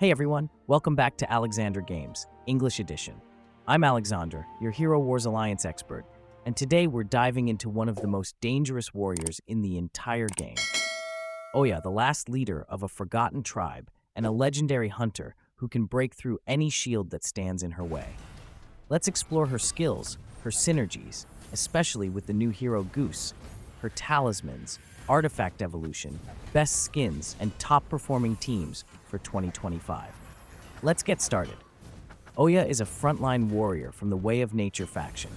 Hey everyone, welcome back to Alexandre Games, English Edition. I'm Alexandre, your Hero Wars Alliance expert, and today we're diving into one of the most dangerous warriors in the entire game. Oya, the last leader of a forgotten tribe and a legendary hunter who can break through any shield that stands in her way. Let's explore her skills, her synergies, especially with the new hero Guus, her talismans, artifact evolution, best skins, and top-performing teams for 2025. Let's get started. Oya is a frontline warrior from the Way of Nature faction.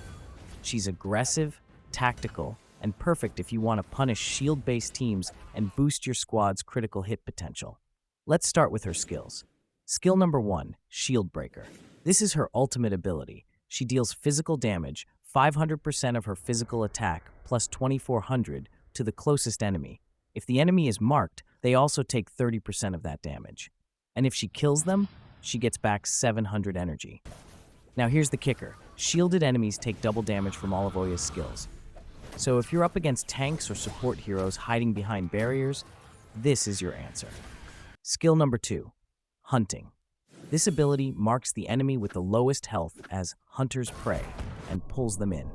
She's aggressive, tactical, and perfect if you want to punish shield-based teams and boost your squad's critical hit potential. Let's start with her skills. Skill number 1, Shieldbreaker. This is her ultimate ability. She deals physical damage, 500% of her physical attack, plus 2400 to the closest enemy. If the enemy is marked, they also take 30% of that damage. And if she kills them, she gets back 700 energy. Now here's the kicker. Shielded enemies take double damage from all of Oya's skills. So if you're up against tanks or support heroes hiding behind barriers, this is your answer. Skill number 2, Hunting. This ability marks the enemy with the lowest health as Hunter's Prey and pulls them in.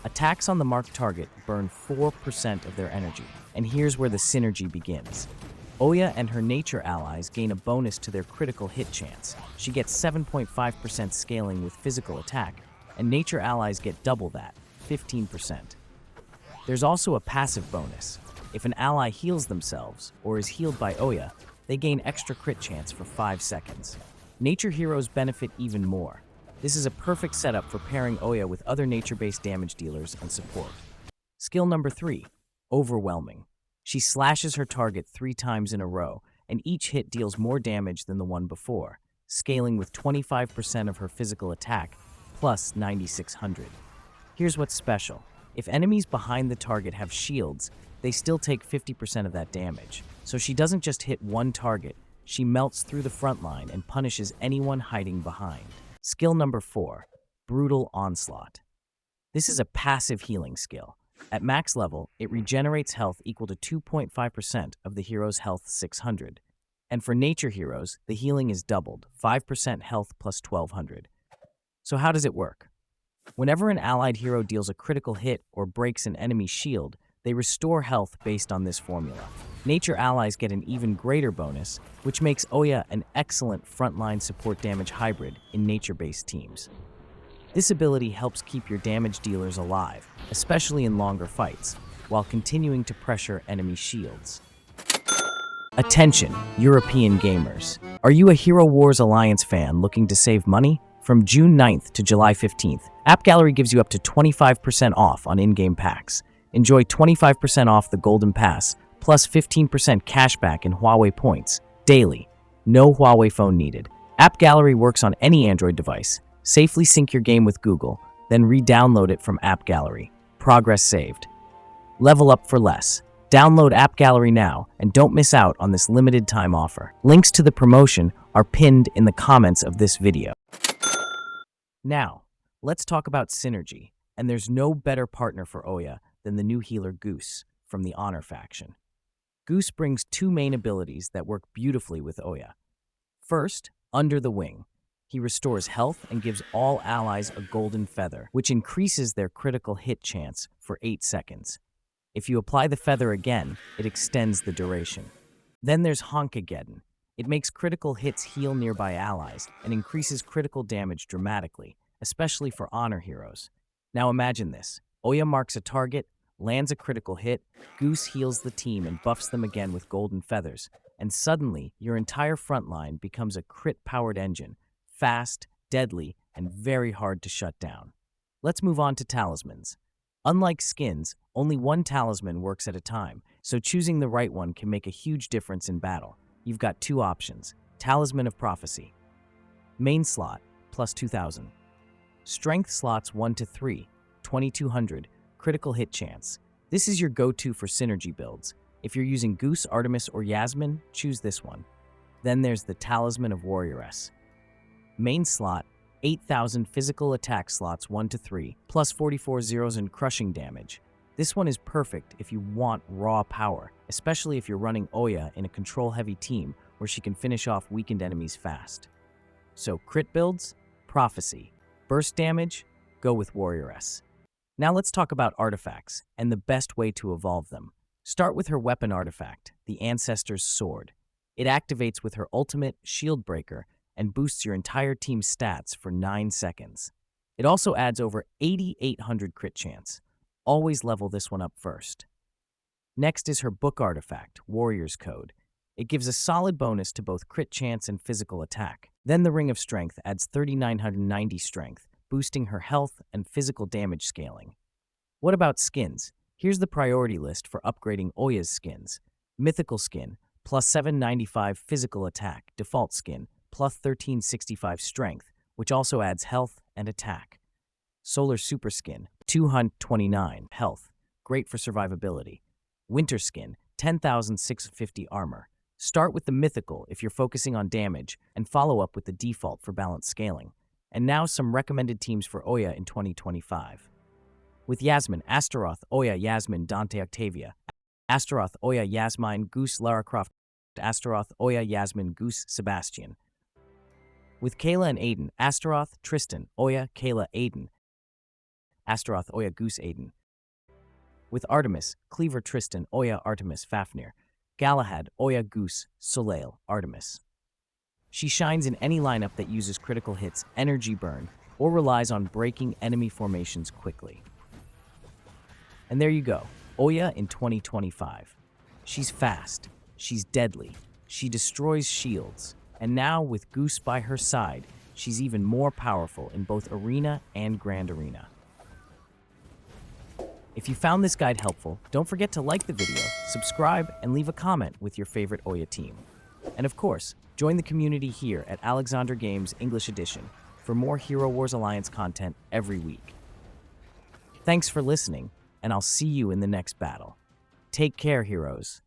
Attacks on the marked target burn 4% of their energy, and here's where the synergy begins. Oya and her nature allies gain a bonus to their critical hit chance. She gets 7.5% scaling with physical attack, and nature allies get double that, 15%. There's also a passive bonus. If an ally heals themselves or is healed by Oya, they gain extra crit chance for 5 seconds. Nature heroes benefit even more. This is a perfect setup for pairing Oya with other nature-based damage dealers and support. Skill number 3, Overwhelming. She slashes her target 3 times in a row, and each hit deals more damage than the one before, scaling with 25% of her physical attack, plus 9600. Here's what's special. If enemies behind the target have shields, they still take 50% of that damage. So she doesn't just hit one target, she melts through the front line and punishes anyone hiding behind. Skill number 4, Brutal Onslaught. This is a passive healing skill. At max level, it regenerates health equal to 2.5% of the hero's health 600. And for nature heroes, the healing is doubled, 5% health plus 1200. So how does it work? Whenever an allied hero deals a critical hit or breaks an enemy's shield, they restore health based on this formula. Nature allies get an even greater bonus, which makes Oya an excellent frontline support damage hybrid in nature-based teams. This ability helps keep your damage dealers alive, especially in longer fights, while continuing to pressure enemy shields. Attention, European gamers. Are you a Hero Wars Alliance fan looking to save money? From June 9th to July 15th, App Gallery gives you up to 25% off on in-game packs. Enjoy 25% off the Golden Pass, plus 15% cashback in Huawei points, daily. No Huawei phone needed. App Gallery works on any Android device. Safely sync your game with Google, then re-download it from App Gallery. Progress saved. Level up for less. Download App Gallery now and don't miss out on this limited time offer. Links to the promotion are pinned in the comments of this video. Now, let's talk about synergy, and there's no better partner for Oya than the new healer Guus from the Honor faction. Guus brings 2 main abilities that work beautifully with Oya. First, Under the Wing. He restores health and gives all allies a golden feather, which increases their critical hit chance for 8 seconds. If you apply the feather again, it extends the duration. Then there's Honkageddon. It makes critical hits heal nearby allies and increases critical damage dramatically, especially for honor heroes. Now imagine this. Oya marks a target, lands a critical hit, Guus heals the team and buffs them again with golden feathers, and suddenly your entire front line becomes a crit-powered engine, fast, deadly, and very hard to shut down. Let's move on to talismans. Unlike skins, only one talisman works at a time, so choosing the right one can make a huge difference in battle. You've got 2 options. Talisman of Prophecy. Main slot, plus 2000. Strength slots 1 to 3, 2200. Critical hit chance. This is your go-to for synergy builds. If you're using Guus, Artemis, or Yasmine, choose this one. Then there's the Talisman of Warrioress. Main slot, 8000 physical attack slots 1 to 3, plus 44 zeros in crushing damage. This one is perfect if you want raw power, especially if you're running Oya in a control-heavy team where she can finish off weakened enemies fast. So crit builds, Prophecy. Burst damage, go with Warrioress. Now let's talk about artifacts and the best way to evolve them. Start with her weapon artifact, the Ancestor's Sword. It activates with her ultimate, Shieldbreaker, and boosts your entire team's stats for 9 seconds. It also adds over 8,800 crit chance. Always level this one up first. Next is her book artifact, Warrior's Code. It gives a solid bonus to both crit chance and physical attack. Then the Ring of Strength adds 3,990 strength, boosting her health and physical damage scaling. What about skins? Here's the priority list for upgrading Oya's skins. Mythical skin, plus 795 physical attack. Default skin, plus 1365 strength, which also adds health and attack. Solar super skin, 229 health, great for survivability. Winter skin, 10,650 armor. Start with the mythical if you're focusing on damage, and follow up with the default for balanced scaling. And now some recommended teams for Oya in 2025. With Yasmine, Astaroth, Oya, Yasmine, Dante, Octavia. Astaroth, Oya, Yasmine, Guus, Lara Croft. Astaroth, Oya, Yasmine, Guus, Sebastian. With Kayla and Aiden, Astaroth, Tristan, Oya, Kayla, Aiden. Astaroth, Oya, Guus, Aiden. With Artemis, Cleaver, Tristan, Oya, Artemis, Fafnir. Galahad, Oya, Guus, Soleil, Artemis. She shines in any lineup that uses critical hits, energy burn, or relies on breaking enemy formations quickly. And there you go, Oya in 2025. She's fast, she's deadly, she destroys shields, and now with Guus by her side, she's even more powerful in both Arena and Grand Arena. If you found this guide helpful, don't forget to like the video, subscribe, and leave a comment with your favorite Oya team. And of course, join the community here at Alexandre Games English Edition for more Hero Wars Alliance content every week. Thanks for listening, and I'll see you in the next battle. Take care, heroes.